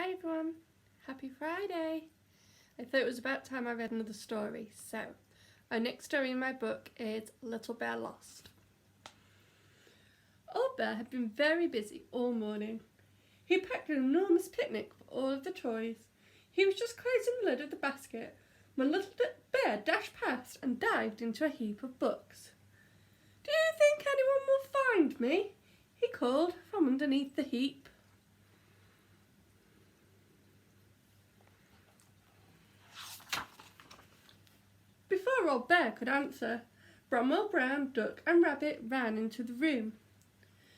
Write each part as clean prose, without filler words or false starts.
Hi everyone, happy Friday! I thought it was about time I read another story, so our next story in my book is Little Bear Lost. Old Bear had been very busy all morning. He packed an enormous picnic for all of the toys. He was just closing the lid of the basket when Little Bear dashed past and dived into a heap of books. "Do you think anyone will find me?" he called from underneath the heap. Before Old Bear could answer, Bramwell, Brown, Duck and Rabbit ran into the room.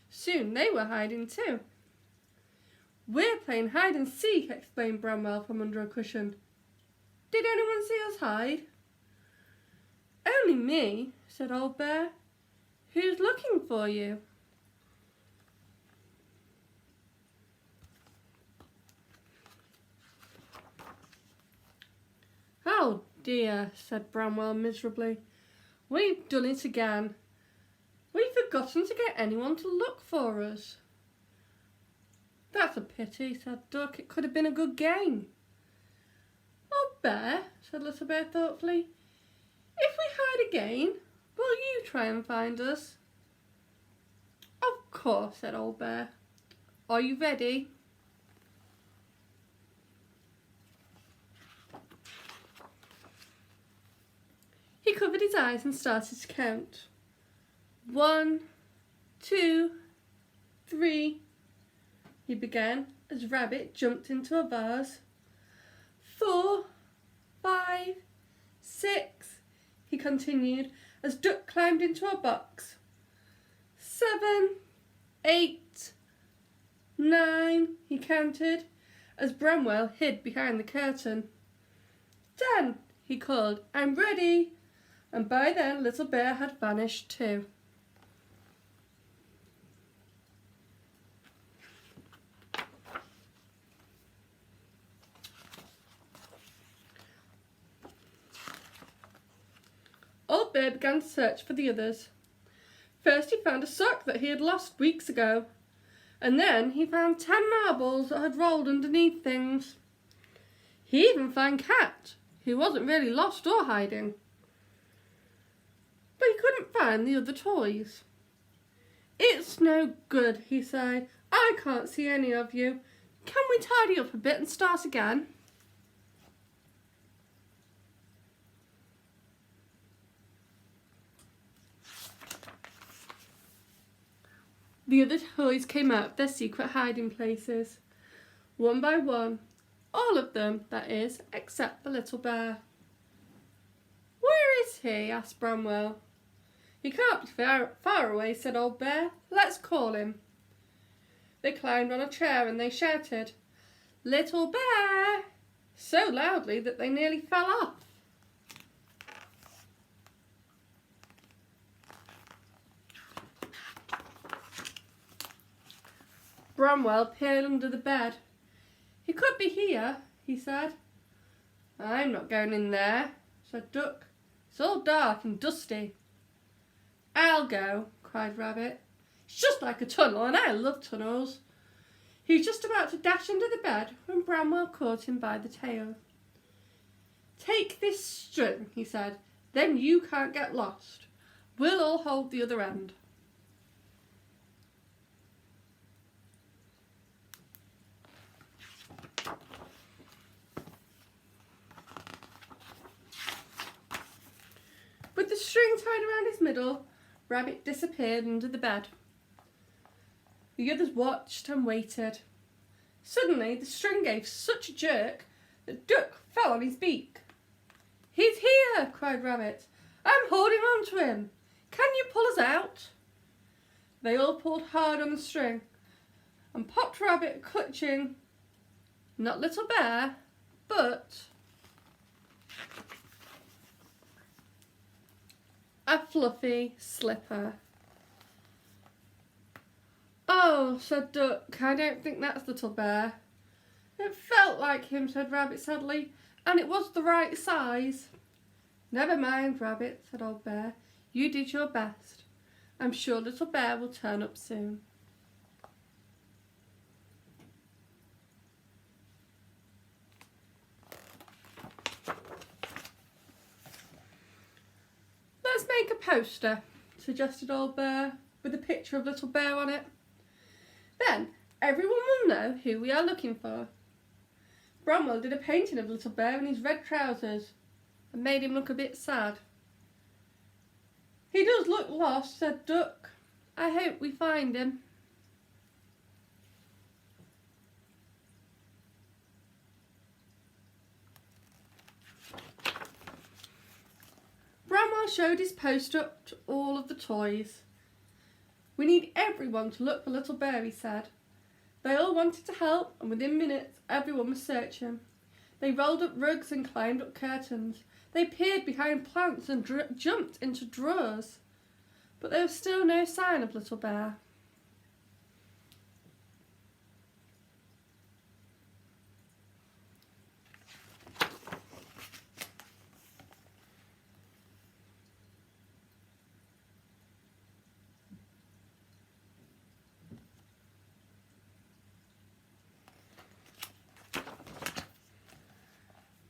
Soon they were hiding too. "We're playing hide and seek," explained Bramwell from under a cushion. "Did anyone see us hide?" "Only me," said Old Bear. "Who's looking for you?" "Oh dear," said Bramwell miserably. "We've done it again. We've forgotten to get anyone to look for us." "That's a pity," said Duck. "It could have been a good game." "Old Bear," said Little Bear thoughtfully, "if we hide again, will you try and find us?" "Of course," said Old Bear. "Are you ready?" He covered his eyes and started to count. 1, 2, 3, he began as Rabbit jumped into a vase. 4, 5, 6, he continued as Duck climbed into a box. 7, 8, 9, he counted as Bramwell hid behind the curtain. 10, he called, "I'm ready." And by then Little Bear had vanished too. Old Bear began to search for the others. First he found a sock that he had lost weeks ago, and then he found 10 marbles that had rolled underneath things. He even found Cat, who wasn't really lost or hiding. But he couldn't find the other toys. "It's no good," he sighed. "I can't see any of you. Can we tidy up a bit and start again?" The other toys came out of their secret hiding places, one by one. All of them, that is, except the Little Bear. "Where is he?" asked Bramwell. "He can't be far away," said Old Bear. "Let's call him." They climbed on a chair and they shouted, "Little Bear!" so loudly that they nearly fell off. Bramwell peered under the bed. "He could be here," he said. "I'm not going in there," said Duck. "It's all dark and dusty." "I'll go," cried Rabbit. "It's just like a tunnel and I love tunnels." He was just about to dash under the bed when Bramwell caught him by the tail. "Take this string," he said, "then you can't get lost. We'll all hold the other end." With the string tied around his middle, Rabbit disappeared under the bed. The others watched and waited. Suddenly the string gave such a jerk that Duck fell on his beak. "He's here!" cried Rabbit. "I'm holding on to him. Can you pull us out?" They all pulled hard on the string and popped Rabbit clutching not Little Bear, but a fluffy slipper. "Oh," said Duck, "I don't think that's Little Bear." "It felt like him," said Rabbit sadly, "and it was the right size." "Never mind, Rabbit," said Old Bear. "You did your best. I'm sure Little Bear will turn up soon." make a poster," suggested Old Bear, with a picture of Little Bear on it. "Then everyone will know who we are looking for." Bramwell did a painting of Little Bear in his red trousers and made him look a bit sad. "He does look lost," said Duck. "I hope we find him." Bramwell showed his poster up to all of the toys. "We need everyone to look for Little Bear," he said. They all wanted to help, and within minutes everyone was searching. They rolled up rugs and climbed up curtains. They peered behind plants and jumped into drawers. But there was still no sign of Little Bear.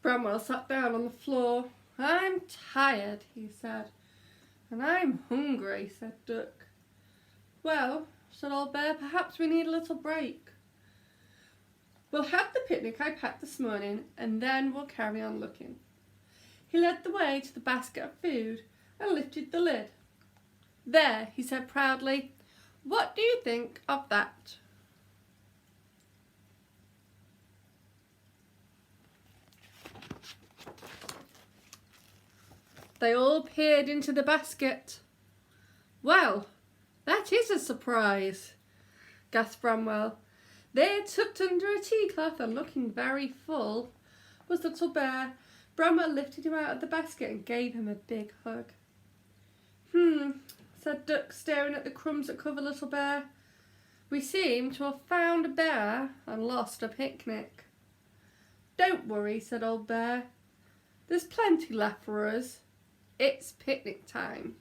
Bramwell sat down on the floor. "I'm tired," he said. "And I'm hungry," said Duck. "Well," said Old Bear, "perhaps we need a little break. We'll have the picnic I packed this morning, and then we'll carry on looking." He led the way to the basket of food and lifted the lid. "There," he said proudly. "What do you think of that?" They all peered into the basket. "Well, that is a surprise," gasped Bramwell. There, tucked under a tea cloth and looking very full, was Little Bear. Bramwell lifted him out of the basket and gave him a big hug. Said Duck, staring at the crumbs that covered Little Bear. "We seem to have found a bear and lost a picnic." "Don't worry," said Old Bear. "There's plenty left for us. It's picnic time."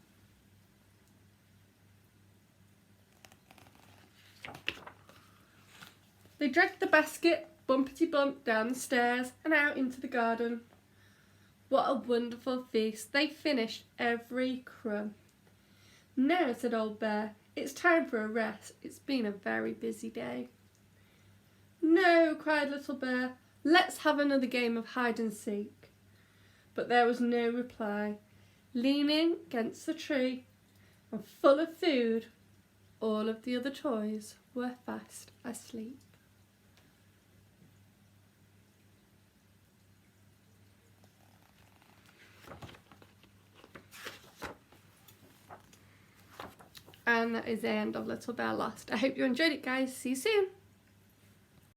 They dragged the basket bumpety-bump down the stairs and out into the garden. What a wonderful feast. They finished every crumb. "Now," said Old Bear, "it's time for a rest. It's been a very busy day." "No," cried Little Bear. "Let's have another game of hide and seek." But there was no reply. Leaning against the tree and full of food, all of the other toys were fast asleep. And that is the end of Little Bear Lost. I hope you enjoyed it, guys. See you soon.